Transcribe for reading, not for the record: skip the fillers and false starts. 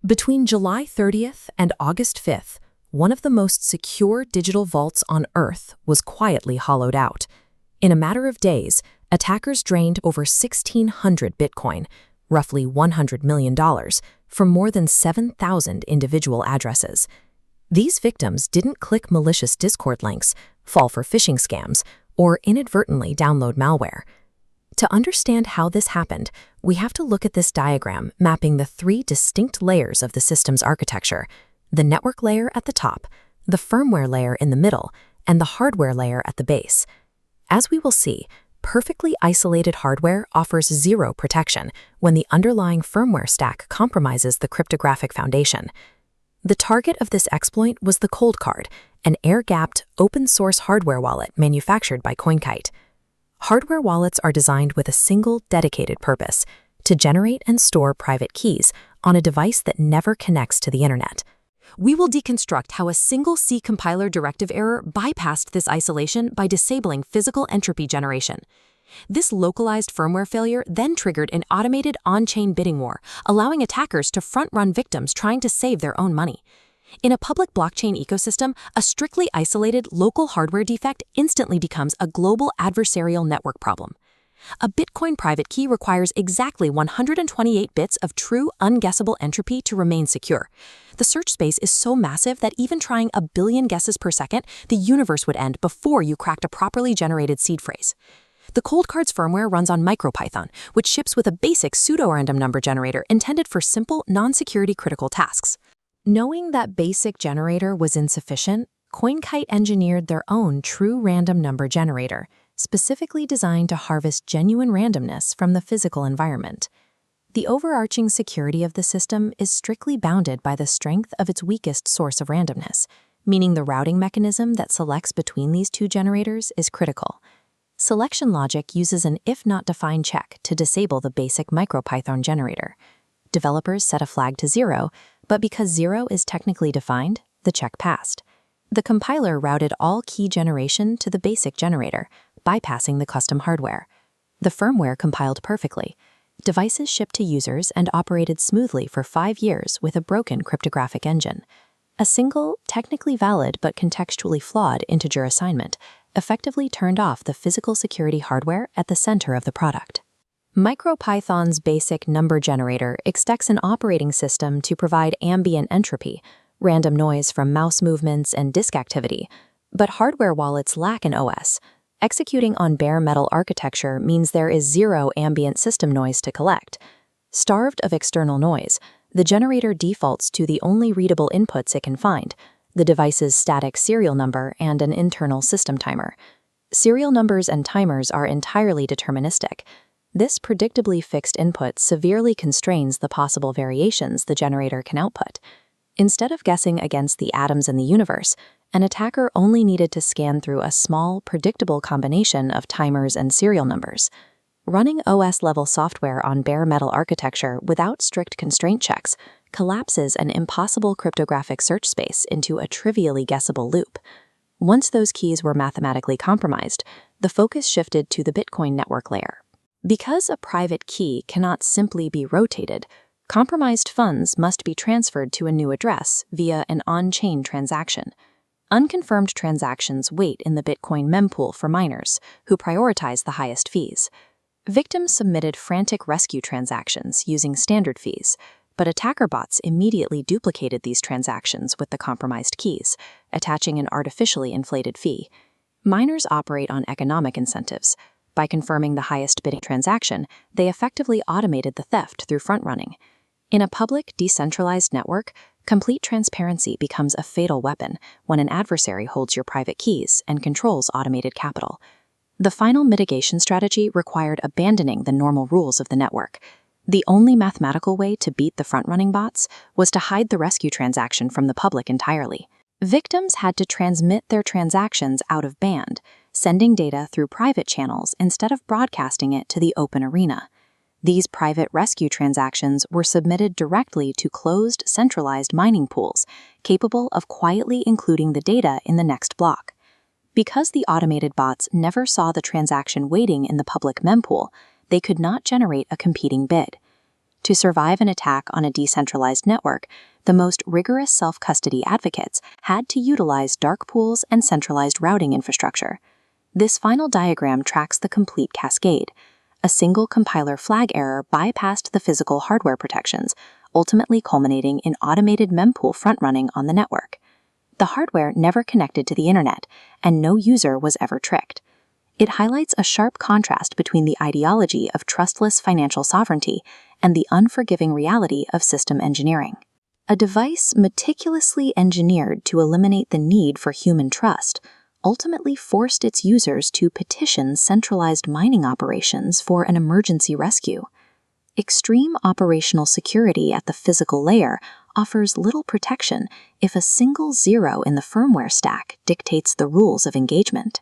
Between July 30th and August 5th, one of the most secure digital vaults on Earth was quietly hollowed out. In a matter of days, attackers drained over 1,600 Bitcoin, roughly $100 million, from more than 7,000 individual addresses. These victims didn't click malicious Discord links, fall for phishing scams, or inadvertently download malware. To understand how this happened, we have to look at this diagram mapping the three distinct layers of the system's architecture: the network layer at the top, the firmware layer in the middle, and the hardware layer at the base. As we will see, perfectly isolated hardware offers zero protection when the underlying firmware stack compromises the cryptographic foundation. The target of this exploit was the Coldcard, an air-gapped, open-source hardware wallet manufactured by CoinKite. Hardware wallets are designed with a single dedicated purpose: to generate and store private keys on a device that never connects to the internet. We will deconstruct how a single C compiler directive error bypassed this isolation by disabling physical entropy generation. This localized firmware failure then triggered an automated on-chain bidding war, allowing attackers to front-run victims trying to save their own money. In a public blockchain ecosystem, a strictly isolated local hardware defect instantly becomes a global adversarial network problem. A Bitcoin private key requires exactly 128 bits of true, unguessable entropy to remain secure. The search space is so massive that even trying a billion guesses per second, the universe would end before you cracked a properly generated seed phrase. The Coldcard's firmware runs on MicroPython, which ships with a basic pseudo-random number generator intended for simple, non-security critical tasks. Knowing that basic generator was insufficient, CoinKite engineered their own true random number generator, specifically designed to harvest genuine randomness from the physical environment. The overarching security of the system is strictly bounded by the strength of its weakest source of randomness, meaning the routing mechanism that selects between these two generators is critical. Selection logic uses an if-not-defined check to disable the basic MicroPython generator. Developers set a flag to 0, but because 0 is technically defined, the check passed. The compiler routed all key generation to the basic generator, bypassing the custom hardware. The firmware compiled perfectly. Devices shipped to users and operated smoothly for 5 years with a broken cryptographic engine. A single, technically valid but contextually flawed integer assignment effectively turned off the physical security hardware at the center of the product. MicroPython's basic number generator expects an operating system to provide ambient entropy, random noise from mouse movements and disk activity, but hardware wallets lack an OS. Executing on bare metal architecture means there is zero ambient system noise to collect. Starved of external noise, the generator defaults to the only readable inputs it can find: the device's static serial number and an internal system timer. Serial numbers and timers are entirely deterministic. This predictably fixed input severely constrains the possible variations the generator can output. Instead of guessing against the atoms in the universe, an attacker only needed to scan through a small, predictable combination of timers and serial numbers. Running OS-level software on bare metal architecture without strict constraint checks collapses an impossible cryptographic search space into a trivially guessable loop. Once those keys were mathematically compromised, the focus shifted to the Bitcoin network layer. Because a private key cannot simply be rotated, compromised funds must be transferred to a new address via an on-chain transaction. Unconfirmed transactions wait in the Bitcoin mempool for miners, who prioritize the highest fees. Victims submitted frantic rescue transactions using standard fees, but attacker bots immediately duplicated these transactions with the compromised keys, attaching an artificially inflated fee. Miners operate on economic incentives. By confirming the highest bidding transaction, they effectively automated the theft through front-running. In a public, decentralized network, complete transparency becomes a fatal weapon when an adversary holds your private keys and controls automated capital. The final mitigation strategy required abandoning the normal rules of the network. The only mathematical way to beat the front-running bots was to hide the rescue transaction from the public entirely. Victims had to transmit their transactions out of band, sending data through private channels instead of broadcasting it to the open arena. These private rescue transactions were submitted directly to closed, centralized mining pools, capable of quietly including the data in the next block. Because the automated bots never saw the transaction waiting in the public mempool, they could not generate a competing bid. To survive an attack on a decentralized network, the most rigorous self-custody advocates had to utilize dark pools and centralized routing infrastructure. This final diagram tracks the complete cascade. A single compiler flag error bypassed the physical hardware protections, ultimately culminating in automated mempool front-running on the network. The hardware never connected to the internet, and no user was ever tricked. It highlights a sharp contrast between the ideology of trustless financial sovereignty and the unforgiving reality of system engineering. A device meticulously engineered to eliminate the need for human trust ultimately forced its users to petition centralized mining operations for an emergency rescue. Extreme operational security at the physical layer offers little protection if a single zero in the firmware stack dictates the rules of engagement.